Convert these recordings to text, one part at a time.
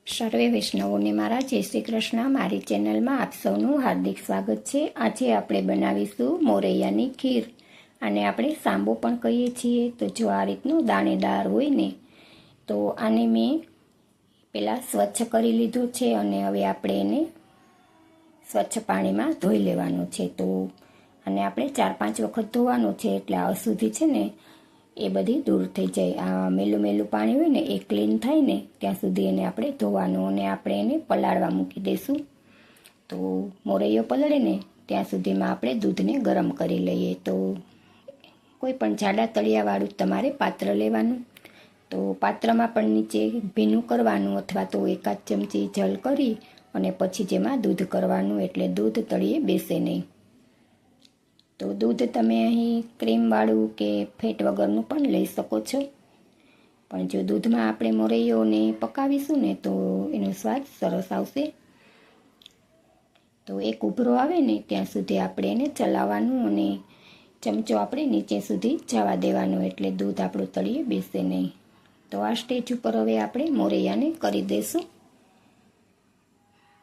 સર્વે વૈષ્ણવોને મારા જય શ્રી કૃષ્ણ। મારી ચેનલમાં આપ સૌનું હાર્દિક સ્વાગત છે। આજે આપણે બનાવીશું મોરૈયાની ખીર, આને આપણે સાંબો પણ કહીએ છીએ। તો જો આ રીતનું દાણેદાર હોય ને તો આને મેં પહેલાં સ્વચ્છ કરી લીધું છે અને હવે આપણે એને સ્વચ્છ પાણીમાં ધોઈ લેવાનું છે। તો આને આપણે 4-5 વખત ધોવાનું છે એટલે આ અશુદ્ધિ છે ને એ બધી દૂર થઈ જાય। આ મેલું મેલું પાણી હોય ને એ ક્લીન થાય ને ત્યાં સુધી એને આપણે ધોવાનું અને આપણે એને પલાળવા મૂકી દઈશું। તો મોરૈયો પલળે ને ત્યાં સુધીમાં આપણે દૂધને ગરમ કરી લઈએ। તો કોઈ પણ જાડા તળિયાવાળું તમારે પાત્ર લેવાનું। તો પાત્રમાં પણ નીચે ભીનું કરવાનું અથવા તો 1 ચમચી જલ કરી અને પછી જેમાં દૂધ કરવાનું, એટલે દૂધ તળિયે બેસે નહીં। તો દૂધ તમે અહીં ક્રીમવાળું કે ફેટ વગરનું પણ લઈ શકો છો, પણ જો દૂધમાં આપણે મોરૈયોને પકાવીશું ને તો એનો સ્વાદ સરસ આવશે। તો એક ઉભરો આવે ને ત્યાં સુધી આપણે એને ચલાવવાનું અને ચમચો આપણે નીચે સુધી જવા દેવાનો, એટલે દૂધ આપણું તળિયે બેસે નહીં। તો આ સ્ટેજ ઉપર હવે આપણે મોરૈયાને કરી દઈશું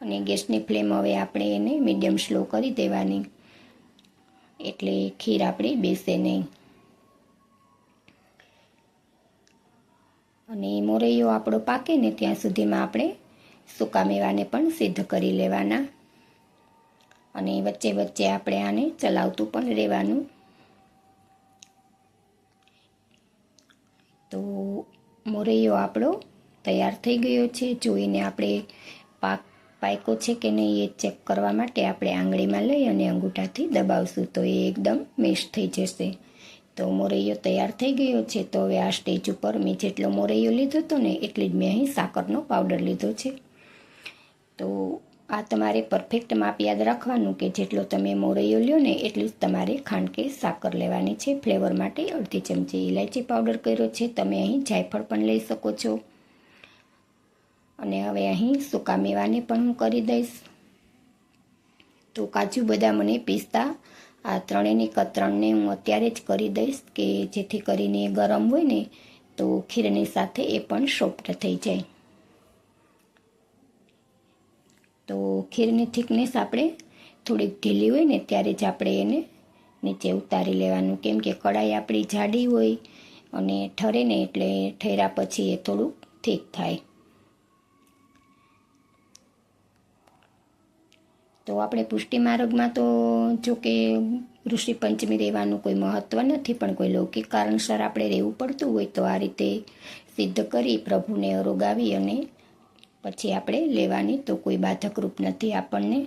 અને ગેસની ફ્લેમ હવે આપણે એને મીડિયમ સ્લો કરી દેવાની, એટલે ખીર આપણી બેસે નહીં। અને મોરૈયો આપણો પાકે ને ત્યાં સુધીમાં આપણે સૂકા મેવાને પણ સિદ્ધ કરી લેવાના અને વચ્ચે વચ્ચે આપણે આને ચલાવતું પણ રહેવાનું। તો મોરૈયો આપણો તૈયાર થઈ ગયો છે। જોઈને આપણે પાક્યો છે કે નહીં એ ચેક કરવા માટે આપણે આંગળીમાં લઈ અને અંગૂઠાથી દબાવશું તો એ એકદમ મેશ થઈ જશે। તો મોરૈયો તૈયાર થઈ ગયો છે। તો હવે આ સ્ટેજ ઉપર મેં જેટલો મોરૈયો લીધો હતો ને એટલી જ મેં અહીં સાકરનો પાવડર લીધો છે। તો આ તમારે પરફેક્ટ માપ યાદ રાખવાનું કે જેટલો તમે મોરૈયો લ્યો ને એટલી જ તમારે ખાંડ કે સાકર લેવાની છે। ફ્લેવર માટે અડધી ચમચી ઇલાયચી પાવડર કર્યો છે, તમે અહીં જાયફળ પણ લઈ શકો છો। અને હવે અહીં સૂકા મેવાને પણ હું કરી દઈશ। તો કાજુ બદામ અને પિસ્તા આ ત્રણેયની કતરણને હું અત્યારે જ કરી દઈશ કે જેથી કરીને ગરમ હોય ને તો ખીરની સાથે એ પણ સોફ્ટ થઈ જાય। તો ખીરની થિકનેસ આપણે થોડીક ઢીલી હોય ને ત્યારે જ આપણે એને નીચે ઉતારી લેવાનું, કેમ કે કડાઈ આપણી જાડી હોય અને ઠરે ને એટલે ઠર્યા પછી એ થોડુંક થીક થાય। તો આપણે પુષ્ટિ માર્ગમાં તો જો કે ઋષિ પંચમી રહેવાનું કોઈ મહત્ત્વ નથી, પણ કોઈ લૌકિક કારણસર આપણે રહેવું પડતું હોય તો આ રીતે સિદ્ધ કરી પ્રભુને અરોગાવી અને પછી આપણે લેવાની, તો કોઈ બાધકરૂપ નથી આપણને।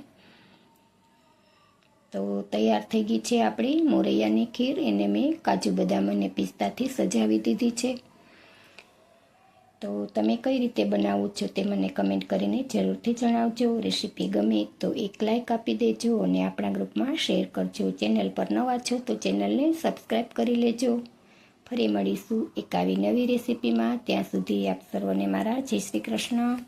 તો તૈયાર થઈ ગઈ છે આપણી મોરૈયાની ખીર, એને મેં કાજુ બદામ અને પિસ્તાથી સજાવી દીધી છે। તો તમે કઈ રીતે બનાવો છો તે મને કમેન્ટ કરીને જરૂરથી જણાવજો। રેસીપી ગમે તો એક લાઈક આપી દેજો અને આપણા ગ્રુપમાં શેર કરજો। ચેનલ પર નવા છો તો ચેનલને સબસ્ક્રાઈબ કરી લેજો। ફરી મળીશું એક આવી નવી રેસીપીમાં, ત્યાં સુધી આપ સર્વને મારા જય શ્રી કૃષ્ણ।